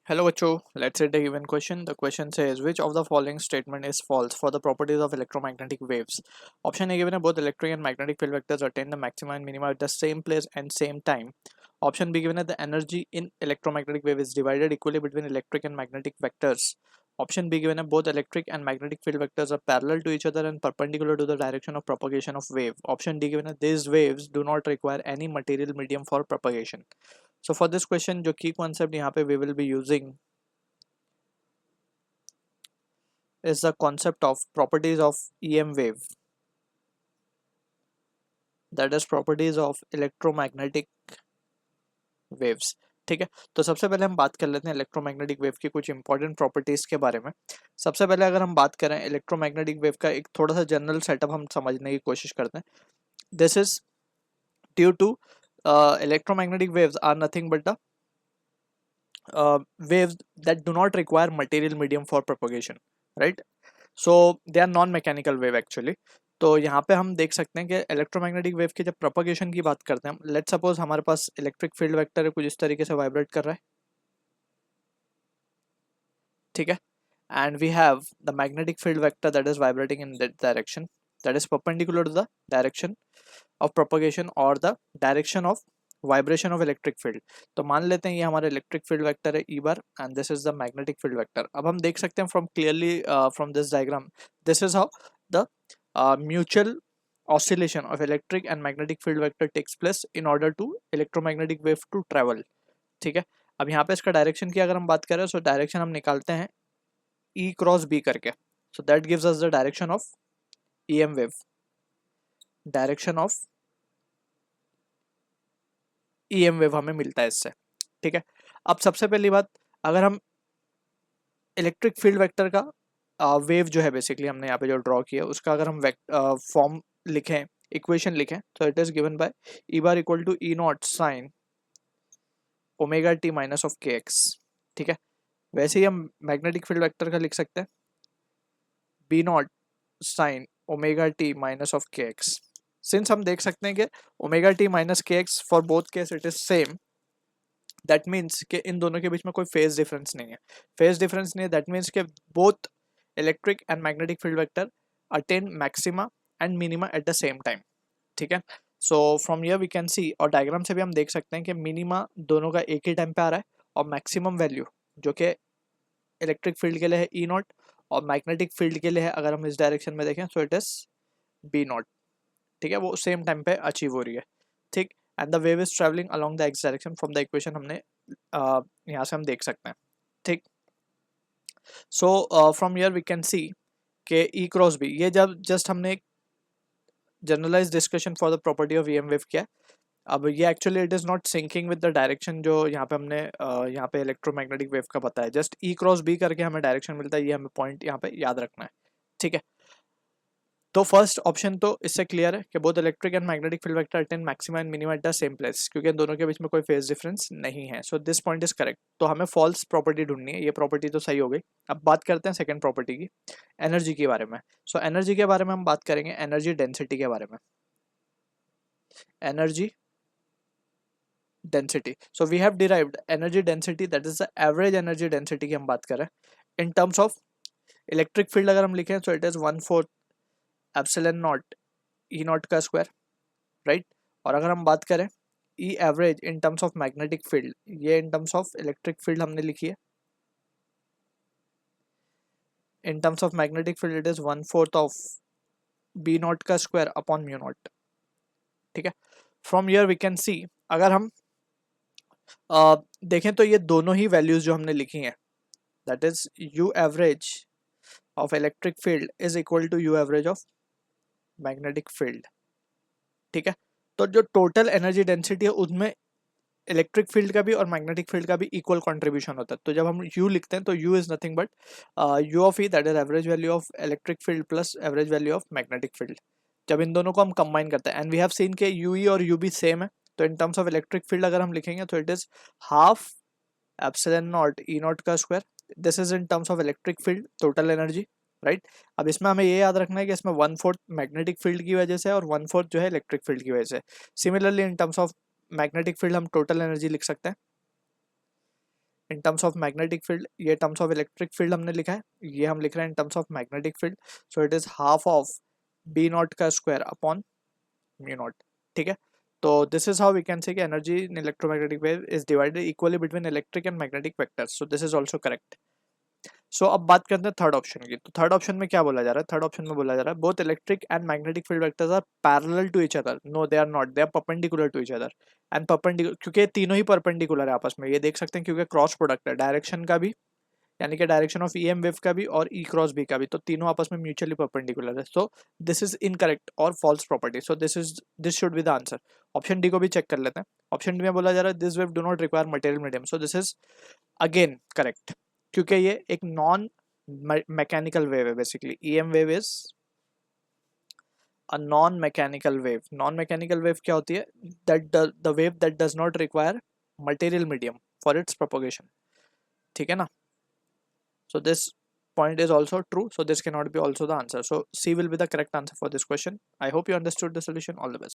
Hello, Acho. Let's say the given question. The question says, which of the following statement is false for the properties of electromagnetic waves? Option A given है, both electric and magnetic field vectors attain the maxima and minima at the same place and same time. Option B given है, the energy in electromagnetic wave is divided equally between electric and magnetic vectors. Option B given है, both electric and magnetic field vectors are parallel to each other and perpendicular to the direction of propagation of wave. Option D given है, these waves do not require any material medium for propagation. So for this question, जो key concept यहाँ पे we will be using is the concept of properties of EM wave, that is properties of electromagnetic waves. ठीक है, तो सबसे पहले हम बात कर लेते हैं इलेक्ट्रोमैग्नेटिक वेव की कुछ इंपॉर्टेंट प्रॉपर्टीज के बारे में. सबसे पहले अगर हम बात करें इलेक्ट्रोमैग्नेटिक वेव का एक थोड़ा सा जनरल सेटअप हम समझने की कोशिश करते हैं. This is due to electromagnetic waves are nothing but the waves that do not require material medium for propagation, right? So they are non mechanical wave actually. तो यहाँ पे हम देख सकते हैं कि इलेक्ट्रोमैग्नेटिक वेव की जब प्रोपगेशन की बात करते हैं, लेट्स सपोज हमारे पास इलेक्ट्रिक फील्ड वेक्टर है, कुछ इस तरीके से वाइब्रेट कर रहा है, ठीक है, and we have the magnetic field vector that is vibrating in that direction, that is perpendicular to the direction of propagation और the direction of vibration of electric field. तो मान लेते हैं ये हमारा इलेक्ट्रिक फील्ड वेक्टर है E bar and this is the magnetic field vector. अब हम देख सकते हैं from clearly from this diagram, this is how the mutual oscillation of electric and magnetic field vector takes place in order to electromagnetic wave to travel. ठीक है, अब यहाँ पे इसका डायरेक्शन की अगर हम बात करें, सो डायरेक्शन हम निकालते हैं E क्रॉस B करके, so that gives us the direction of EM wave, direction of EM wave हमें मिलता है इससे. ठीक है, अब सबसे पहली बात, अगर हम इलेक्ट्रिक फील्ड वेक्टर का वेव जो है बेसिकली हमने यहाँ पे जो ड्रॉ किया उसका अगर हम फॉर्म लिखें, इक्वेशन लिखें, तो it is given by E bar equal to E naught sine omega T minus of K X. ठीक है, वैसे ही हम मैग्नेटिक फील्ड वेक्टर का लिख सकते हैं B naught sine omega T minus of K X. Since हम देख सकते हैं कि omega T minus K X for both case it is same, that means कि इन दोनों के बीच में कोई फेज डिफरेंस नहीं है. फेज डिफरेंस नहीं है, दैट मीन्स कि both electric and magnetic field vector attain maxima and minima at the same time. ठीक है, so from here we can see, और डायग्राम से भी हम देख सकते हैं कि मिनिमा दोनों का एक ही टाइम पे आ रहा है और मैक्सिमम वैल्यू जो कि इलेक्ट्रिक फील्ड के लिए है ई नॉट और मैग्नेटिक फील्ड के लिए है, अगर हम इस डायरेक्शन में देखें so it is B naught. ठीक है, वो सेम टाइम पे अचीव हो रही है. ठीक, and the wave is travelling along the X direction from the equation हमने यहाँ से हम देख सकते हैं. ठीक, so from here we can see K E cross B, ये जब जस्ट हमने एक generalize discussion for the property of EM wave किया. अब ये actually it is not syncing with the direction जो यहाँ पे हमने यहाँ पे इलेक्ट्रोमैग्नेटिक वेव का बताया, जस्ट ई क्रॉस बी करके हमें डायरेक्शन मिलता है, ये हमें पॉइंट यहाँ पे याद रखना है. ठीक है, तो फर्स्ट ऑप्शन तो इससे क्लियर है कि both electric and magnetic field vector attain maxima and minima at the same place, क्योंकि इन दोनों के बीच में कोई फेज डिफरेंस नहीं है. So this point is correct. तो हमें फॉल्स प्रॉपर्टी ढूंढनी है, ये प्रॉपर्टी तो सही हो गई. अब बात करते हैं सेकंड प्रॉपर्टी की, एनर्जी के बारे में. सो एनर्जी के बारे में हम बात करेंगे एनर्जी डेंसिटी के बारे में. Energy density, so we have derived energy density, that is the average energy density की हम बात करें in terms of electric field अगर हम लिखें तो it is 1/4 epsilon naught E naught का स्क्वायर, राइट. और अगर हम बात करें E average in terms of magnetic field, ये in terms of electric field हमने लिखी है, in terms of magnetic field it is 1/4 of B naught का स्क्वायर अपॉन म्यू नॉट. ठीक है, from here we can see, अगर हम देखें तो ये दोनों ही वैल्यूज जो हमने लिखी हैं, that is U average of electric field is equal to U average of magnetic field. ठीक है, तो जो टोटल एनर्जी डेंसिटी है उसमें इलेक्ट्रिक फील्ड का भी और मैग्नेटिक फील्ड का भी इक्वल कंट्रीब्यूशन होता है. तो जब हम U लिखते हैं तो U is nothing but U of E, that is average value of electric field plus average value of magnetic field. जब इन दोनों को हम कंबाइन करते हैं, एंड वी हैव सीन के UE और UB सेम है, तो in terms of electric field अगर हम लिखेंगे तो it is half epsilon naught E naught का square. This is in terms of electric field total energy, right. अब इसमें हमें ये याद रखना है कि इसमें 1/4 मैग्नेटिक फील्ड की वजह से और 1/4 जो है इलेक्ट्रिक फील्ड की वजह से. Similarly in terms of magnetic field हम टोटल एनर्जी लिख सकते हैं in terms of magnetic field, ये टर्म्स ऑफ इलेक्ट्रिक फील्ड हमने लिखा है, ये हम लिख रहे हैं in terms of magnetic field, so it is half of B naught का स्क्वायर अपॉन म्यू नॉट, ठीक है। तो this is how we can say कि energy in electromagnetic wave is divided equally between electric and magnetic vectors, so this is also correct. So अब बात करते हैं third option की। तो थर्ड ऑप्शन में क्या बोला जा रहा है, थर्ड ऑप्शन में बोला जा रहा है both electric and magnetic field vectors are parallel to each other, no they are not, they are perpendicular to each other and perpendicular, क्योंकि तीनों ही परपेंडिकुलर है आपस में, ये देख सकते हैं क्योंकि क्रॉस प्रोडक्ट है डायरेक्शन का भी, यानी कि डायरेक्शन ऑफ ईएम वेव का भी और ई क्रॉस बी का भी, तो तीनों आपस में म्यूचुअली परपेंडिकुलर है। सो दिस इज इनकरेक्ट और false property, so this should be the answer. Option D को भी चेक कर लेते हैं। ऑप्शन डी में बोला जा रहा है this wave do not require material medium, so this is again correct, क्योंकि ये एक नॉन मैकेनिकल वेव है। Basically EM wave is a non mechanical wave. Non mechanical wave क्या होती है, that the wave that does not require material medium for its propagation, ठीक है ना। So this point is also true, so this cannot be also the answer, so C will be the correct answer for this question. I hope you understood the solution. All the best.